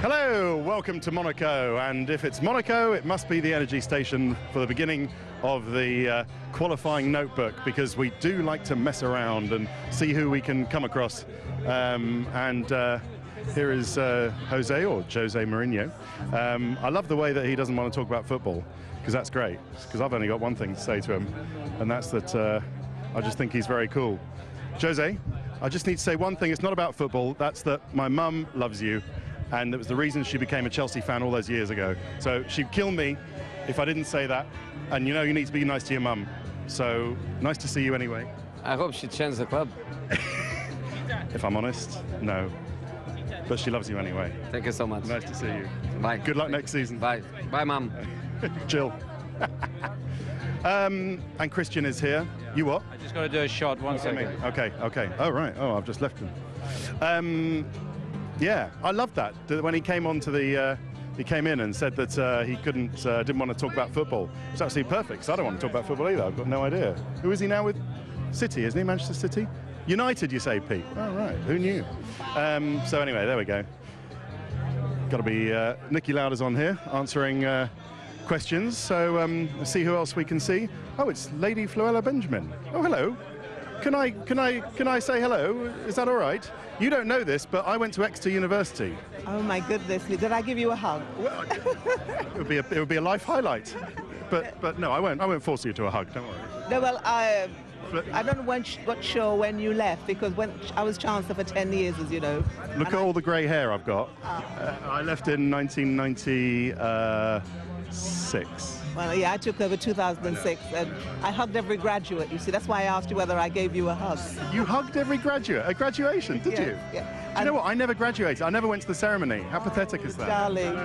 Hello, welcome to Monaco, and if it's Monaco, it must be the energy station for the beginning of the qualifying notebook, because we do like to mess around and see who we can come across. Here is Jose Mourinho. I love the way that he doesn't want to talk about football, because that's great, because I've only got one thing to say to him, and that's that I just think he's very cool. Jose, I just need to say one thing. It's not about football. That's that my mum loves you, and it was the reason she became a Chelsea fan all those years ago. So she'd kill me if I didn't say that. And you know, you need to be nice to your mum. So nice to see you anyway. I hope she changes the club. If I'm honest, no. But she loves you anyway. Thank you so much. Nice to see you. Bye. Good luck next season. Bye. Bye, Mum. Jill. And Christian is here. You what? I just got to do a shot, one second. Okay. Oh, right. Oh, I've just left him. Yeah, I love that. When he came onto the, he came in and said that he didn't want to talk about football. It's absolutely perfect, because I don't want to talk about football either. I've got no idea. Who is he now with? City, isn't he? Manchester City? United, you say, Pete? Oh, right. Who knew? So anyway, there we go. Got to be Niki Lauda's on here answering questions. So let's see who else we can see. Oh, it's Lady Floella Benjamin. Oh, hello. Can I say hello? Is that all right? You don't know this, but I went to Exeter University. Oh my goodness! Did I give you a hug? Well, it would be a life highlight. But no, I won't force you to a hug. Don't worry. No, well, I don't know not sure when you left, because when I was Chancellor for 10 years, as you know. Look at all the grey hair I've got. I left in 1996. Well, yeah, I took over 2006, and I hugged every graduate. You see, that's why I asked you whether I gave you a hug. You hugged every graduate at graduation, did you? Yeah. Do you know what? I never graduated. I never went to the ceremony. How pathetic is that? Darling.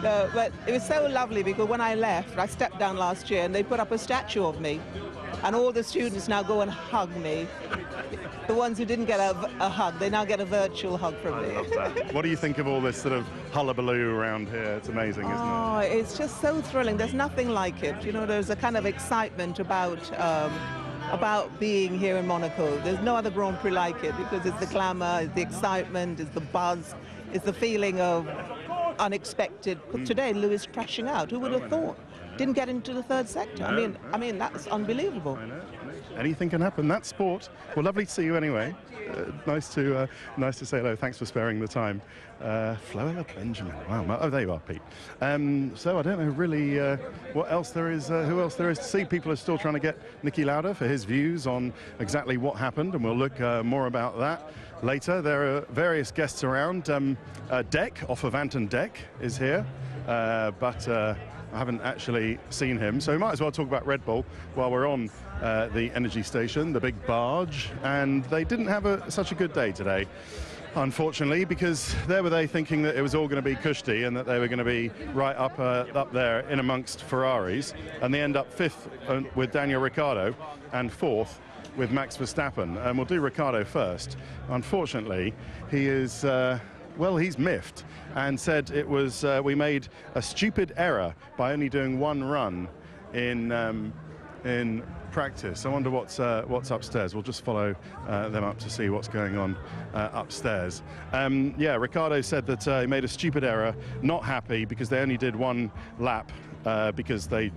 No, but it was so lovely, because when I left, I stepped down last year, and they put up a statue of me. And all the students now go and hug me. The ones who didn't get a hug, they now get a virtual hug from me. I love that. What do you think of all this sort of hullabaloo around here? It's amazing, isn't it? Oh, it's just so thrilling. There's nothing like it. You know, there's a kind of excitement about being here in Monaco. There's no other Grand Prix like it, because it's the glamour, it's the excitement, it's the buzz, it's the feeling of unexpected. Today, Lewis crashing out. Who would have thought? Didn't get into the third sector. No, I mean, that's unbelievable. I know. Anything can happen. That's sport. Well, lovely to see you anyway. Nice to say hello. Thanks for sparing the time. Floella Benjamin. Wow. Oh, there you are, Pete. So I don't know really what else there is. Who else there is to see? People are still trying to get Niki Lauda for his views on exactly what happened, and we'll look more about that later. There are various guests around. Deck, off of Anton Deck, is here, but I haven't actually seen him, so we might as well talk about Red Bull while we're on the energy station, the big barge. And they didn't have such a good day today, unfortunately, because there were they thinking that it was all going to be cushy and that they were going to be right up there in amongst Ferraris, and they end up fifth with Daniel Ricciardo and fourth with Max Verstappen. And we'll do Ricciardo first. Unfortunately, he is well, he's miffed and said it was we made a stupid error by only doing one run in practice. I wonder what's upstairs. We'll just follow them up to see what's going on upstairs. Yeah, Ricciardo said that he made a stupid error, not happy because they only did one lap because they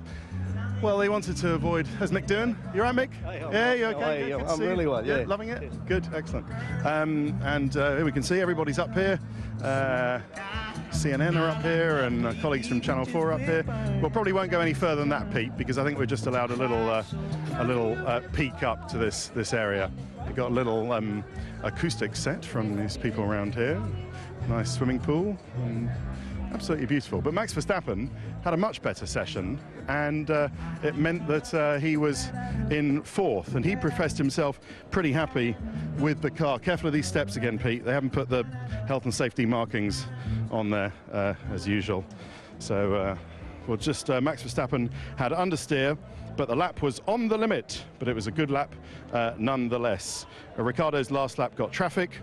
wanted to avoid. How's Mick doing? You all right, Mick? Yeah, you okay? Good I'm really well, yeah. Loving it? Good, excellent. And here we can see everybody's up here. CNN are up here, and colleagues from Channel 4 are up here. We'll probably won't go any further than that, Pete, because I think we're just allowed a little peek up to this area. We've got a little acoustic set from these people around here. Nice swimming pool. Absolutely beautiful. But Max Verstappen had a much better session, and it meant that he was in fourth, and he professed himself pretty happy with the car. Careful of these steps again, Pete. They haven't put the health and safety markings on there as usual. So we'll just Max Verstappen had understeer, but the lap was on the limit, but it was a good lap nonetheless. Ricciardo's last lap got traffic,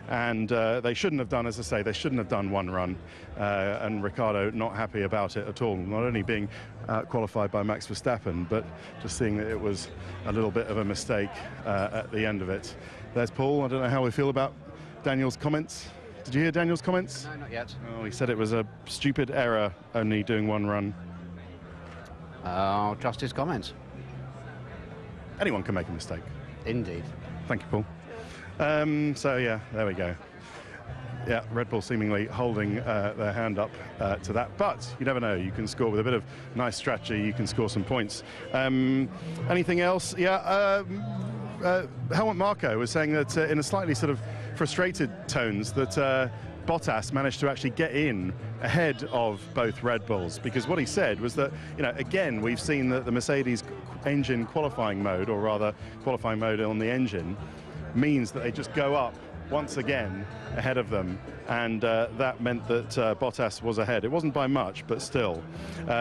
and they shouldn't have done, as I say, they shouldn't have done one run, and Ricciardo not happy about it at all, not only being qualified by Max Verstappen, but just seeing that it was a little bit of a mistake at the end of it. There's Paul. I don't know how we feel about Daniel's comments. Did you hear Daniel's comments? No, not yet. Oh, he said it was a stupid error, only doing one run. I'll trust his comments. Anyone can make a mistake. Indeed. Thank you, Paul. So, yeah, there we go. Yeah, Red Bull seemingly holding their hand up to that. But you never know. You can score with a bit of nice strategy. You can score some points. Anything else? Yeah, Helmut Marko was saying that in a slightly sort of frustrated tones that Bottas managed to actually get in ahead of both Red Bulls, because what he said was that, you know, again, we've seen that the Mercedes engine qualifying mode, or rather qualifying mode on the engine, means that they just go up once again ahead of them, and that meant that Bottas was ahead. It wasn't by much, but still.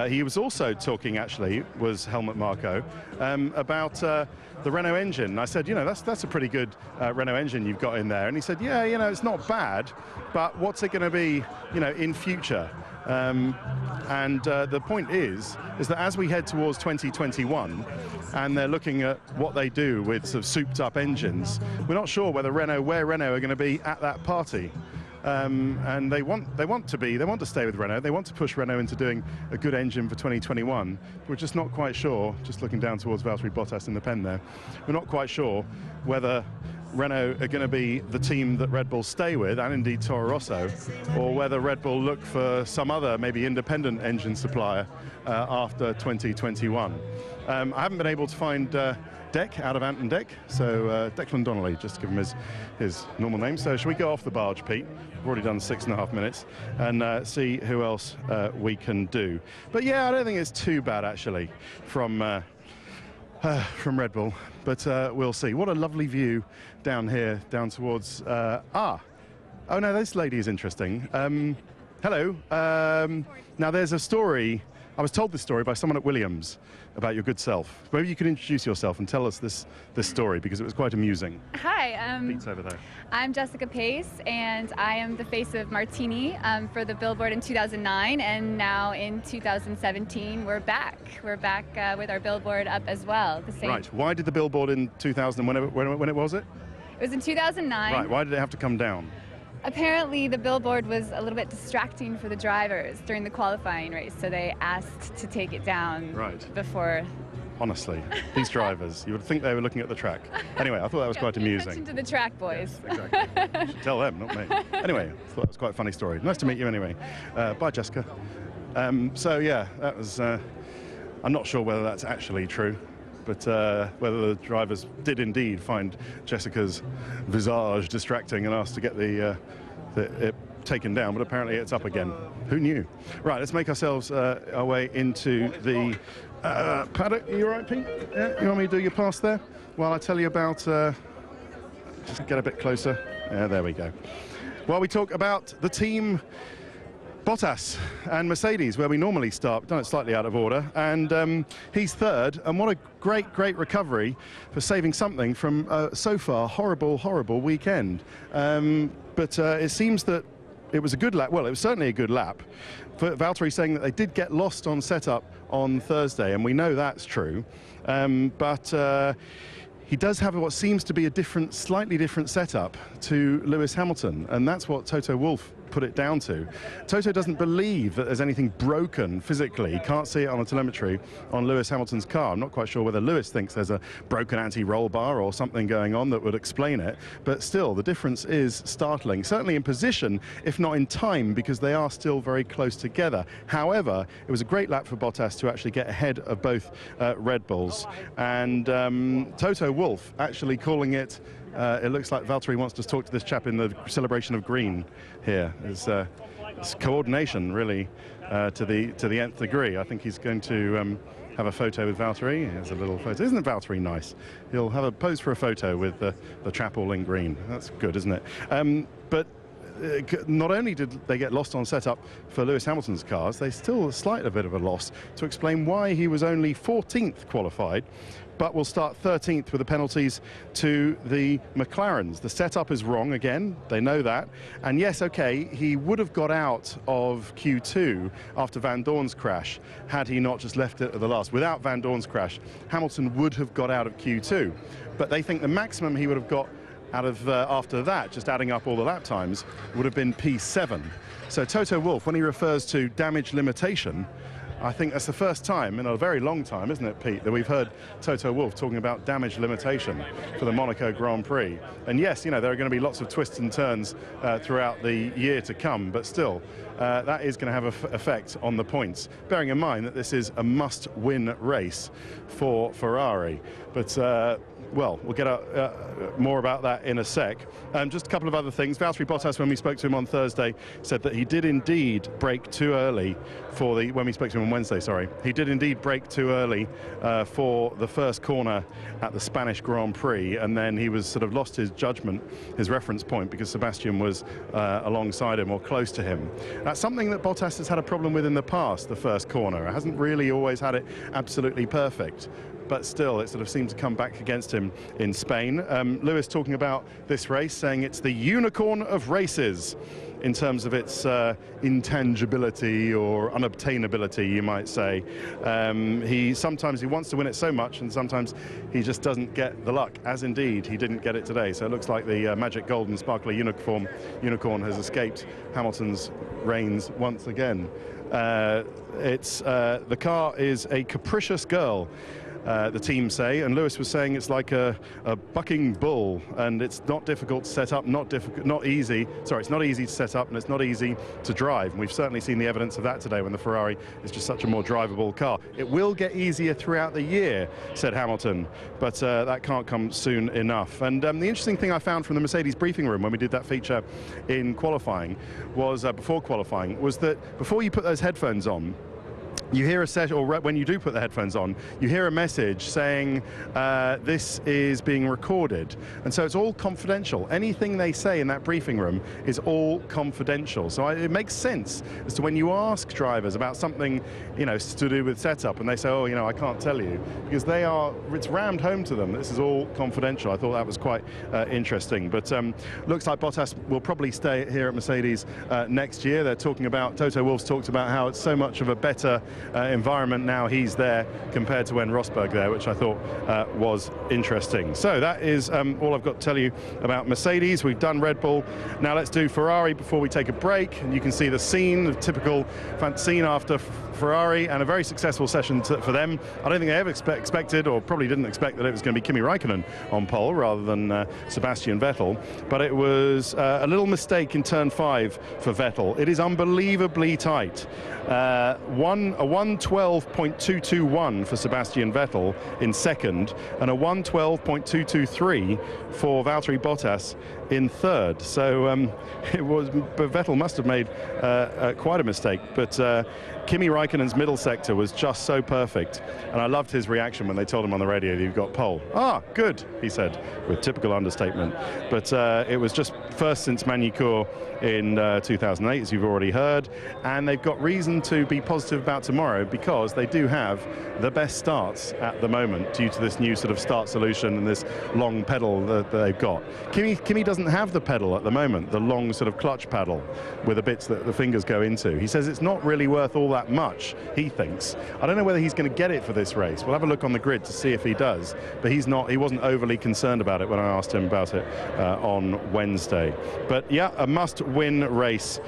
He was also talking, actually, was Helmut Marko, about the Renault engine. I said, you know, that's a pretty good Renault engine you've got in there. And he said, yeah, you know, it's not bad, but what's it going to be, you know, in future? The point is that as we head towards 2021, and they're looking at what they do with sort of souped up engines, we're not sure where Renault are going to be at that party. And they want to stay with Renault. They want to push Renault into doing a good engine for 2021. We're just not quite sure, just looking down towards Valtteri Bottas in the pen there, we're not quite sure whether Renault are going to be the team that Red Bull stay with, and indeed Toro Rosso, or whether Red Bull look for some other, maybe independent engine supplier after 2021. I haven't been able to find Deck out of Ant and Deck, so Declan Donnelly, just to give him his normal name. So shall we go off the barge, Pete? We've already done 6.5 minutes, and see who else we can do. But yeah, I don't think it's too bad, actually, from Red Bull, but we'll see. What a lovely view down here, down towards, oh no, this lady is interesting. Hello. Now there's a story, I was told this story by someone at Williams about your good self. Maybe you could introduce yourself and tell us this story, because it was quite amusing. Hi, Pete's over there. I'm Jessica Pace, and I am the face of Martini for the Billboard in 2009, and now in 2017 we're back. We're back with our Billboard up as well. The same. Right. Why did the Billboard in 2000? When it was it? It was in 2009. Right. Why did it have to come down? Apparently the Billboard was a little bit distracting for the drivers during the qualifying race, so they asked to take it down before. Honestly, these drivers, you would think they were looking at the track. Anyway, I thought that was quite amusing. Attention to the track, boys. Yes, exactly. You should tell them, not me. Anyway, I thought it was quite a funny story. Nice to meet you anyway. Bye, Jessica. So yeah, that was, I'm not sure whether that's actually true, but whether the drivers did indeed find Jessica's visage distracting and asked to get it taken down, but apparently it's up again. Who knew? Right, let's make ourselves our way into the paddock. Are you all right, Pete? Yeah, you want me to do your pass there? While I tell you about, just get a bit closer. Yeah, there we go. While we talk about the team Bottas and Mercedes, where we normally start, done it slightly out of order, and he's third, and what a great recovery for saving something from so far horrible weekend. But it seems that it was a good lap. Well, it was certainly a good lap. Valtteri saying that they did get lost on setup on Thursday, and we know that's true. But he does have what seems to be a slightly different setup to Lewis Hamilton, and that's what Toto Wolff put it down to. Toto doesn't believe that there's anything broken physically. He can't see it on the telemetry on Lewis Hamilton's car. I'm not quite sure whether Lewis thinks there's a broken anti-roll bar or something going on that would explain it, but still the difference is startling, certainly in position, if not in time, because they are still very close together. However, it was a great lap for Bottas to actually get ahead of both Red Bulls, and Toto Wolff actually calling it. It looks like Valtteri wants to talk to this chap in the celebration of green here. It's coordination, really, to the nth degree. I think he's going to have a photo with Valtteri. Here's a little photo. Isn't Valtteri nice? He'll have a pose for a photo with the chap all in green. That's good, isn't it? But not only did they get lost on setup for Lewis Hamilton's cars, they still a slight bit of a loss to explain why he was only 14th qualified, but will start 13th with the penalties to the McLarens. The setup is wrong again, they know that. And yes, okay, he would have got out of Q2 after Van Dorn's crash had he not just left it at the last. Without Van Dorn's crash, Hamilton would have got out of Q2. But they think the maximum he would have got out of after that, just adding up all the lap times, would have been P7. So Toto Wolff, when he refers to damage limitation, I think that's the first time in a very long time, isn't it, Pete, that we've heard Toto Wolff talking about damage limitation for the Monaco Grand Prix. And yes, you know, there are going to be lots of twists and turns throughout the year to come, but still, that is going to have an effect on the points, bearing in mind that this is a must-win race for Ferrari. But well, we'll get more about that in a sec. Just a couple of other things. Valtteri Bottas, when we spoke to him on Thursday, said that he did indeed brake too early for the, when we spoke to him on Wednesday, sorry, he did indeed brake too early for the first corner at the Spanish Grand Prix, and then he was sort of lost his judgment, his reference point, because Sebastian was alongside him or close to him. That's something that Bottas has had a problem with in the past, the first corner. It hasn't really always had it absolutely perfect, but still it sort of seemed to come back against him in Spain. Lewis talking about this race, saying it's the unicorn of races in terms of its intangibility or unobtainability, you might say. Sometimes he wants to win it so much, and sometimes he just doesn't get the luck, as indeed he didn't get it today. So it looks like the magic golden sparkly unicorn has escaped Hamilton's reins once again. The car is a capricious girl, the team say, and Lewis was saying it's like a bucking bull, and it's not difficult to set up, it's not easy to set up, and it's not easy to drive. And we've certainly seen the evidence of that today when the Ferrari is just such a more drivable car. It will get easier throughout the year, said Hamilton, but that can't come soon enough. And the interesting thing I found from the Mercedes briefing room when we did that feature in qualifying was, before qualifying, was that before you put those headphones on, you hear when you do put the headphones on, you hear a message saying this is being recorded. And so it's all confidential. Anything they say in that briefing room is all confidential. So it makes sense as to when you ask drivers about something, you know, to do with setup, and they say, oh, you know, I can't tell you, because it's rammed home to them. This is all confidential. I thought that was quite interesting. But looks like Bottas will probably stay here at Mercedes next year. They're talking about, Toto Wolff's talked about how it's so much of a better environment now he's there compared to when Rosberg there, which I thought was interesting. So that is all I've got to tell you about Mercedes. We've done Red Bull. Now let's do Ferrari before we take a break. And you can see the scene, the typical scene after Ferrari, and a very successful session for them. I don't think they ever expected, or probably didn't expect, that it was going to be Kimi Raikkonen on pole rather than Sebastian Vettel. But it was a little mistake in turn 5 for Vettel. It is unbelievably tight. A 1:12.221 for Sebastian Vettel in second, and a 1:12.223 for Valtteri Bottas in third. So Vettel must have made quite a mistake, but Kimi Raikkonen's middle sector was just so perfect, and I loved his reaction when they told him on the radio that you've got pole. Ah, good, he said, with typical understatement. But it was just first since Magny-Cours in 2008, as you've already heard, and they've got reason to be positive about tomorrow because they do have the best starts at the moment due to this new sort of start solution and this long pedal that they've got. Kimi doesn't have the pedal at the moment, the long sort of clutch pedal with the bits that the fingers go into. He says it's not really worth all that much, he thinks. I don't know whether he's going to get it for this race. We'll have a look on the grid to see if he does, but he wasn't overly concerned about it when I asked him about it on Wednesday. But yeah, a must-win race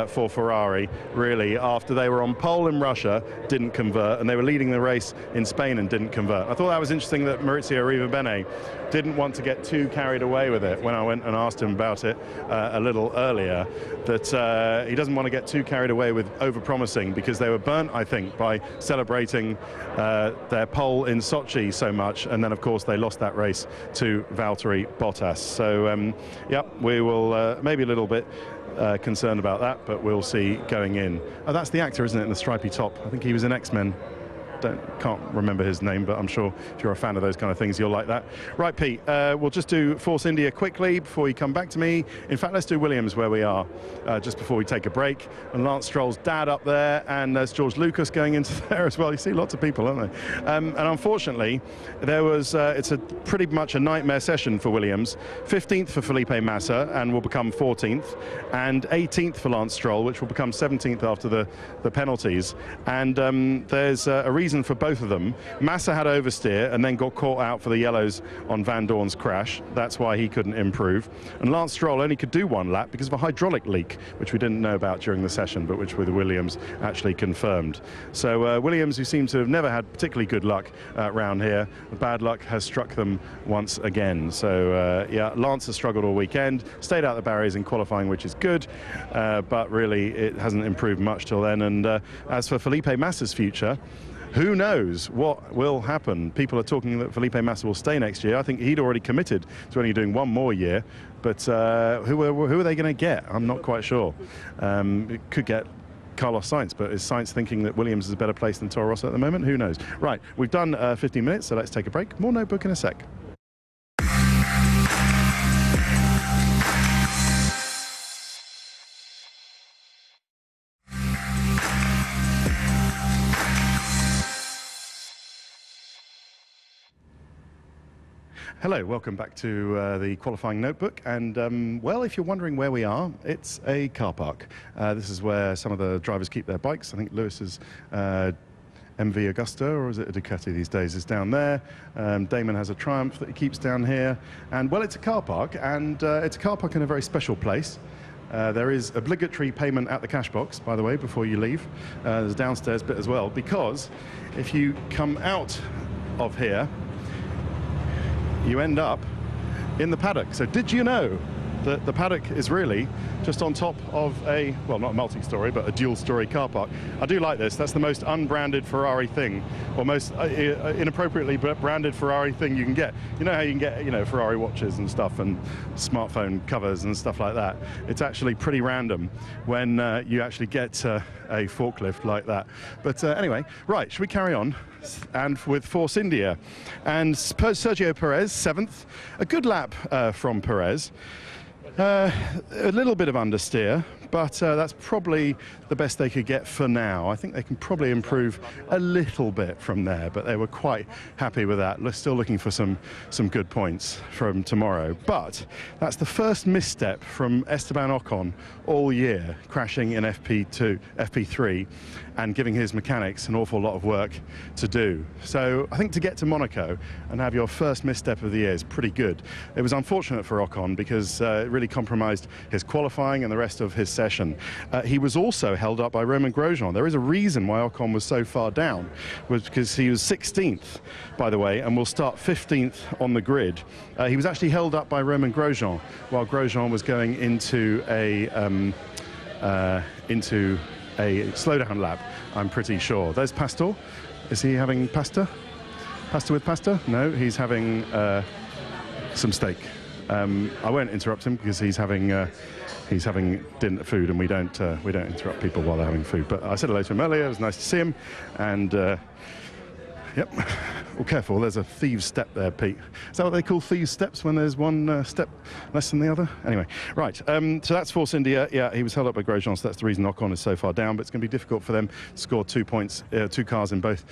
for Ferrari, really, after they were on pole in Russia, didn't convert, and they were leading the race in Spain and didn't convert. I thought that was interesting that Maurizio Arrivabene didn't want to get too carried away with it when I went and asked him about it a little earlier, that he doesn't want to get too carried away with over-promising, because they were burnt, I think, by celebrating their pole in Sochi so much, and then of course they lost that race to Valtteri Bottas. So yeah, we will maybe a little bit concerned about that, but we'll see going in. Oh, that's the actor, isn't it, in the stripy top? I think he was in X-Men. Can't remember his name, but I'm sure if you're a fan of those kind of things, you'll like that. Right, Pete, we'll just do Force India quickly before you come back to me. In fact, let's do Williams where we are just before we take a break. And Lance Stroll's dad up there, and there's George Lucas going into there as well. You see lots of people, aren't they? And unfortunately, there was it's a pretty much a nightmare session for Williams. 15th for Felipe Massa, and will become 14th, and 18th for Lance Stroll, which will become 17th after the penalties. And there's a reason reason for both of them. Massa had oversteer and then got caught out for the yellows on Van Dorn's crash. That's why he couldn't improve. And Lance Stroll only could do one lap because of a hydraulic leak, which we didn't know about during the session, but which with Williams actually confirmed. So Williams, who seems to have never had particularly good luck round here, bad luck has struck them once again. So yeah, Lance has struggled all weekend, stayed out the barriers in qualifying, which is good, but really it hasn't improved much till then. And as for Felipe Massa's future, who knows what will happen? People are talking that Felipe Massa will stay next year. I think he'd already committed to only doing one more year, but who are they going to get? I'm not quite sure. It could get Carlos Sainz, but is Sainz thinking that Williams is a better place than Toro Rosso at the moment? Who knows? Right, we've done 15 minutes, so let's take a break. More Notebook in a sec. Hello, welcome back to the qualifying notebook. And well, if you're wondering where we are, it's a car park. This is where some of the drivers keep their bikes. I think Lewis's MV Augusta, or is it a Ducati these days, is down there. Damon has a Triumph that he keeps down here. And well, it's a car park, and it's a car park in a very special place. There is obligatory payment at the cash box, by the way, before you leave. There's a downstairs bit as well, because if you come out of here, you end up in the paddock. So did you know that the paddock is really just on top of a, well, not a multi-story, but a dual-story car park? I do like this. That's the most unbranded Ferrari thing, or most inappropriately branded Ferrari thing you can get. You know how you can get, you know, Ferrari watches and stuff and smartphone covers and stuff like that. It's actually pretty random when you actually get a forklift like that. But anyway, right, should we carry on? And with Force India. And Sergio Perez, 7th. A good lap from Perez. A little bit of understeer, but that's probably the best they could get for now. I think they can probably improve a little bit from there, but they were quite happy with that. We're still looking for some good points from tomorrow. But that's the first misstep from Esteban Ocon all year, crashing in FP3, and giving his mechanics an awful lot of work to do. So I think to get to Monaco and have your first misstep of the year is pretty good. It was unfortunate for Ocon because it really compromised his qualifying and the rest of his session. He was also held up by Romain Grosjean. There is a reason why Ocon was so far down, was because he was 16th, by the way, and will start 15th on the grid. He was actually held up by Romain Grosjean while Grosjean was going into a slowdown lap, I'm pretty sure. There's Pastor. Is he having pasta? Pasta with pasta? No, he's having some steak. I won't interrupt him because he's having dinner food, and we don't interrupt people while they're having food. But I said hello to him earlier. It was nice to see him, and yep. Well, careful, there's a thieves step there, Pete. Is that what they call thieves steps, when there's one step less than the other? Anyway, right, so that's Force India. Yeah, he was held up by Grosjean, so that's the reason Ocon is so far down, but it's going to be difficult for them to score 2 points, two cars in both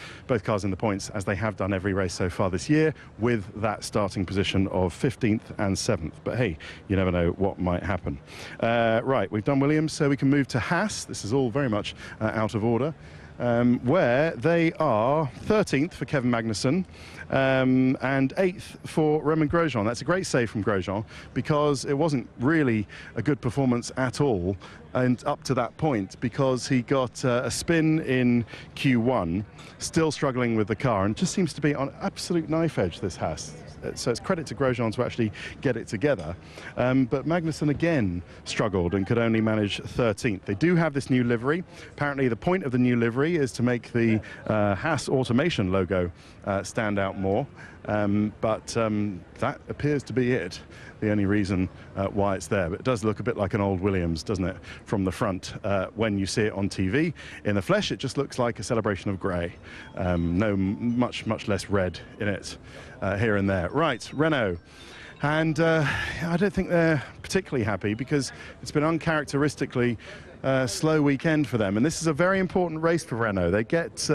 cars in the points, as they have done every race so far this year, with that starting position of 15th and 7th. But hey, you never know what might happen. Right, we've done Williams, so we can move to Haas. This is all very much out of order. Where they are 13th for Kevin Magnussen and 8th for Romain Grosjean. That's a great save from Grosjean, because it wasn't really a good performance at all and up to that point, because he got a spin in Q1, still struggling with the car, and just seems to be on absolute knife edge, this Haas. So it's credit to Grosjean to actually get it together. But Magnussen again struggled and could only manage 13th. They do have this new livery. Apparently the point of the new livery is to make the Haas Automation logo stand out more. But that appears to be it, the only reason why it's there. But it does look a bit like an old Williams, doesn't it, from the front when you see it on TV. In the flesh, it just looks like a celebration of grey. Much less red in it here and there. Right, Renault. And I don't think they're particularly happy, because it's been uncharacteristically slow weekend for them. And this is a very important race for Renault. They get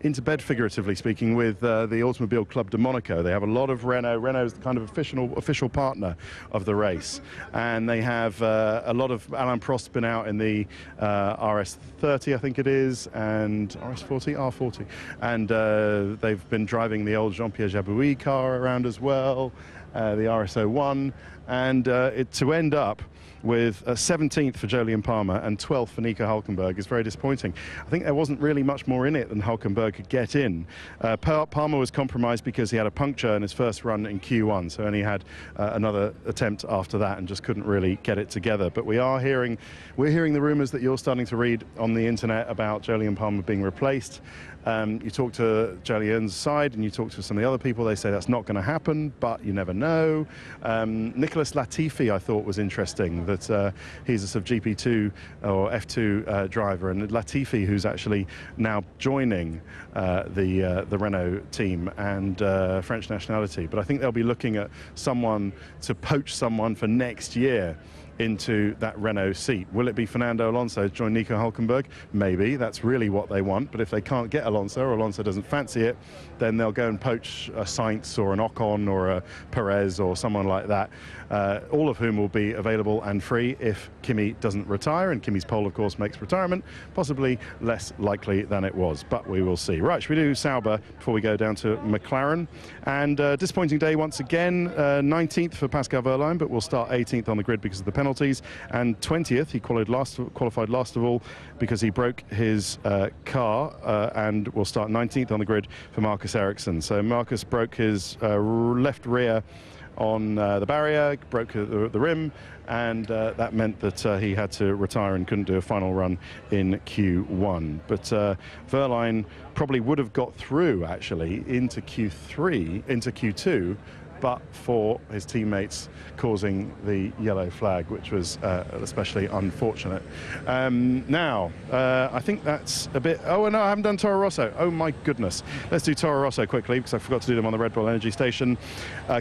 into bed, figuratively speaking, with the Automobile Club de Monaco. They have a lot of Renault. Renault is the kind of official partner of the race. And they have a lot of Alain Prost been out in the RS30, I think it is, and RS40, R40. And they've been driving the old Jean-Pierre Jabouille car around as well, the RS01. And to end up with 17th for Jolyon Palmer and 12th for Nico Hülkenberg is very disappointing. I think there wasn't really much more in it than Hülkenberg could get in. Palmer was compromised because he had a puncture in his first run in Q1, so only had another attempt after that and just couldn't really get it together. But we're hearing the rumours that you're starting to read on the internet about Jolyon Palmer being replaced. You talk to Jolyon's side and you talk to some of the other people, they say that's not going to happen, but you never know. Nicholas Latifi, I thought, was interesting, that he's a sort of GP2 or F2 driver, and Latifi, who's actually now joining the Renault team and French nationality. But I think they'll be looking at someone to poach someone for next year into that Renault seat. Will it be Fernando Alonso to join Nico Hülkenberg? Maybe. That's really what they want. But if they can't get Alonso, or Alonso doesn't fancy it, then they'll go and poach a Sainz or an Ocon or a Perez or someone like that, all of whom will be available and free if Kimi doesn't retire. And Kimi's pole, of course, makes retirement possibly less likely than it was. But we will see. Right, should we do Sauber before we go down to McLaren? And disappointing day once again. 19th for Pascal Wehrlein, but we'll start 18th on the grid because of the penalties. And 20th, he qualified last of all because he broke his car, and will start 19th on the grid for Marcus Ericsson. So Marcus broke his left rear on the barrier, broke the rim, and that meant that he had to retire and couldn't do a final run in Q1. But Wehrlein probably would have got through, actually, into Q2, but for his teammates causing the yellow flag, which was especially unfortunate. Now, I think that's a bit... Oh, no, I haven't done Toro Rosso. Oh, my goodness. Let's do Toro Rosso quickly, because I forgot to do them on the Red Bull Energy Station.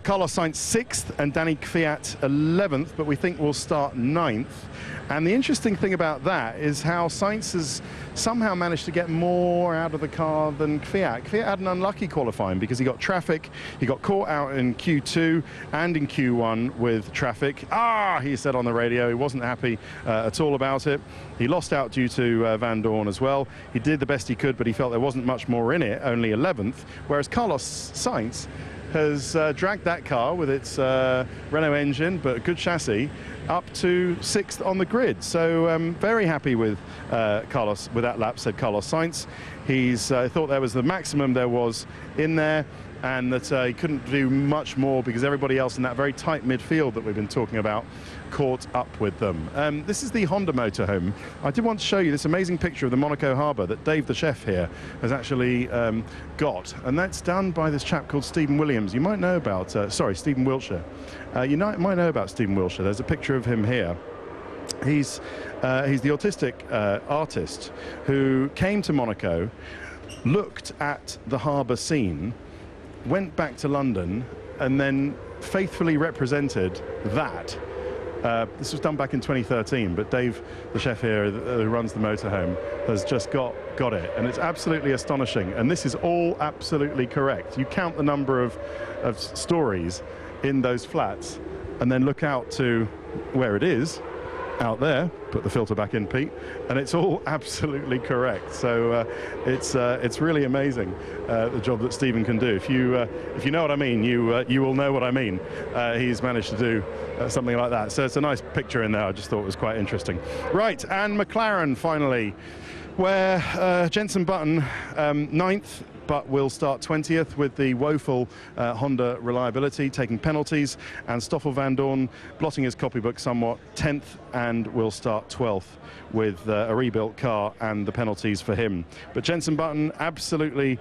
Carlos Sainz 6th and Danny Kvyat 11th, but we think we'll start 9th. And the interesting thing about that is how Sainz has somehow managed to get more out of the car than Kvyat. Kvyat had an unlucky qualifying because he got traffic. He got caught out in Q2 and in Q1 with traffic. He said on the radio he wasn't happy at all about it. He lost out due to Van Dorn as well. He did the best he could, but he felt there wasn't much more in it, only 11th, whereas Carlos Sainz has dragged that car with its Renault engine, but a good chassis, up to 6th on the grid. So very happy with Carlos with that lap, said Carlos Sainz. He's thought there was the maximum there was in there, and that he couldn't do much more because everybody else in that very tight midfield that we've been talking about caught up with them. This is the Honda motorhome. I did want to show you this amazing picture of the Monaco harbour that Dave the chef here has actually got, and that's done by this chap called Stephen Williams. You might know about, Stephen Wilshire. You might know about Stephen Wilshire. There's a picture of him here. He's the autistic artist who came to Monaco, looked at the harbour scene, went back to London, and then faithfully represented that. This was done back in 2013, but Dave, the chef here who runs the motorhome, has just got it, and it's absolutely astonishing. And this is all absolutely correct. You count the number of stories in those flats, and then look out to where it is, out there. Put the filter back in, Pete, and it's all absolutely correct. So it's really amazing the job that Stephen can do. If you know what I mean, you will know what I mean. He's managed to do something like that. So it's a nice picture in there. I just thought it was quite interesting. Right, and McLaren finally, where Jenson Button 9th. But will start 20th with the woeful Honda reliability, taking penalties, and Stoffel Van Dorn blotting his copybook somewhat, 10th, and will start 12th with a rebuilt car and the penalties for him. But Jenson Button, absolutely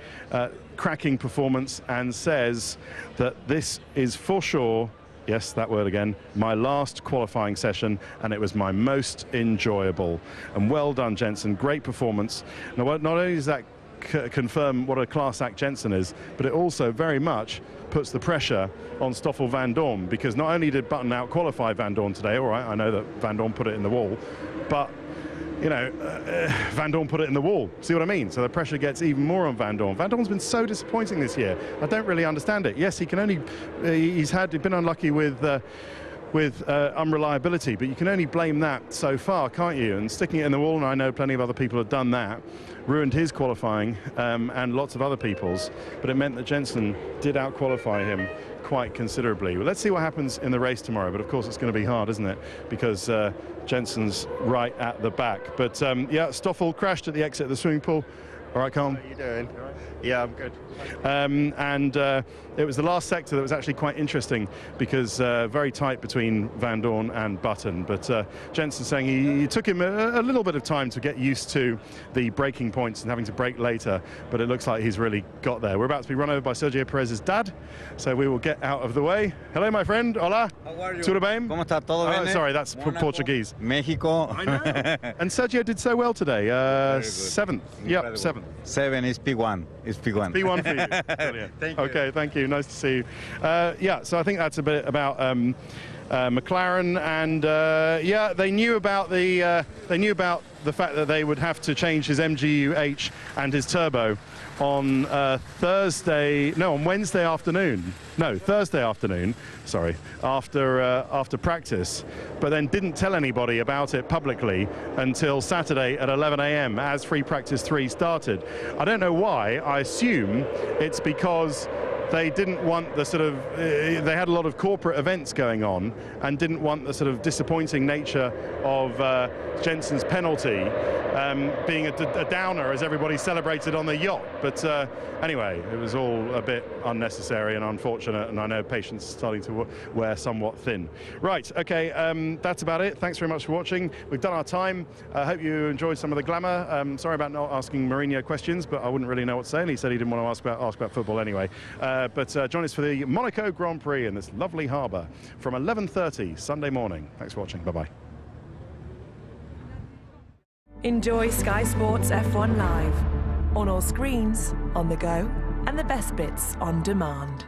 cracking performance, and says that this is for sure, yes, that word again, my last qualifying session, and it was my most enjoyable. And well done, Jenson, great performance. Now, not only does that confirm what a class act Jenson is, but it also very much puts the pressure on Stoffel Van Dorn, because not only did Button out-qualify Van Dorn today, all right, I know that Van Dorn put it in the wall, but you know, Van Dorn put it in the wall. See what I mean? So the pressure gets even more on Van Dorn. Van Dorn's been so disappointing this year. I don't really understand it. Yes, he can only, he's been unlucky with unreliability, but you can only blame that so far, can't you? And sticking it in the wall, and I know plenty of other people have done that, ruined his qualifying and lots of other people's, but it meant that Jensen did out-qualify him quite considerably. Well, let's see what happens in the race tomorrow, but of course it's going to be hard, isn't it? Because Jensen's right at the back. But yeah, Stoffel crashed at the exit of the swimming pool. All right, Carl? How are you doing? Yeah, I'm good. It was the last sector that was actually quite interesting because very tight between Van Dorn and Button. But Jensen saying he took him a little bit of time to get used to the braking points and having to brake later, but it looks like he's really got there. We're about to be run over by Sergio Perez's dad, so we will get out of the way. Hello, my friend. Hola. How are you? Tudo bem? ¿Cómo está? ¿Todo bien? Sorry, that's Monaco, Portuguese. Mexico. I know. And Sergio did so well today. good. 7th. Incredible. Yep, 7th. 7 is P1. It's P1. P1 for you. Brilliant. Thank you. Okay, thank you. Nice to see you. Yeah, so I think that's a bit about McLaren, and yeah, they knew about the fact that they would have to change his MGU-H and his turbo on Wednesday afternoon. No, Thursday afternoon. Sorry, after practice, but then didn't tell anybody about it publicly until Saturday at 11 a.m. as free practice 3 started. I don't know why. I assume it's because they didn't want the sort of, they had a lot of corporate events going on and didn't want the sort of disappointing nature of Jensen's penalty being a downer as everybody celebrated on the yacht. But anyway, it was all a bit unnecessary and unfortunate, and I know patience is starting to wear somewhat thin. Right, okay, that's about it. Thanks very much for watching. We've done our time. I hope you enjoyed some of the glamour. Sorry about not asking Mourinho questions, but I wouldn't really know what to say, and he said he didn't want to ask about football anyway. But join us for the Monaco Grand Prix in this lovely harbour from 11:30 Sunday morning. Thanks for watching. Bye-bye. Enjoy Sky Sports F1 Live on all screens, on the go, and the best bits on demand.